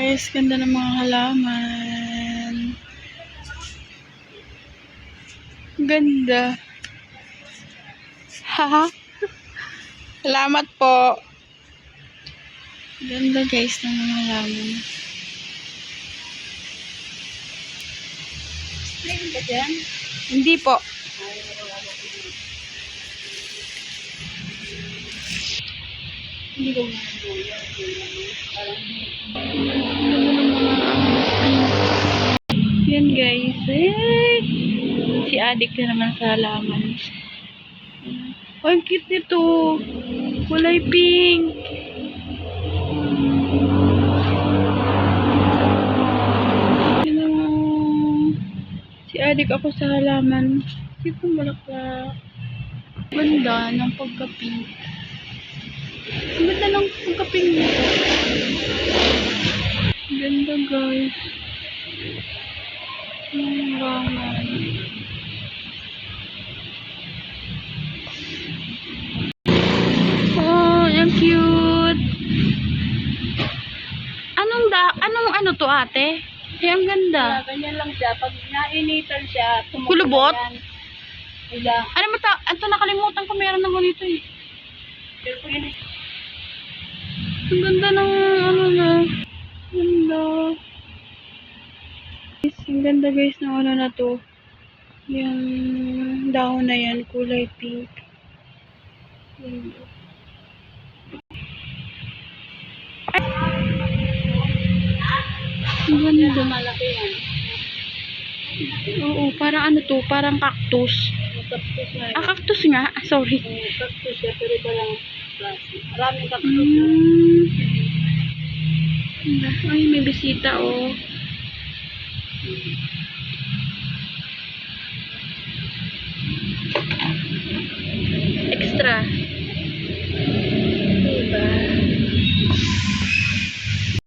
Guys, ganda ng mga halaman. Ganda. Haha. Salamat po. Ganda guys ng mga halaman. Meron ka dyan? Hindi po. Hindi ko Yan guys. Si adik na naman sa halaman. Oh, ang cute nito. Kulay pink. Si adik ako sa halaman. Cute ng bulaklak. Ganda ng pagka-pink. Ang ganda ng pagka-pink nito. Ganda guys. Ang halaman. Oh, ang cute. Anong ano to ate? Ang ganda. ganyan lang siya. Pag nainitan siya, Kulubot? Wala. Ano mo ta? Ito nakalimutan ko meron ako nito eh. Pero pag yun, Ang ganda ng ano na. Ganda. Ang ganda guys ng ano na to. Yung dahon na yan, kulay pink. Ganda. Ang ganda. malaki yan. Oo, parang ano to, parang cactus. Cactus na Ah, cactus nga. Sorry. Cactus siya, pero iba lang klase. Maraming cactus. Ay, may bisita oh. Extra.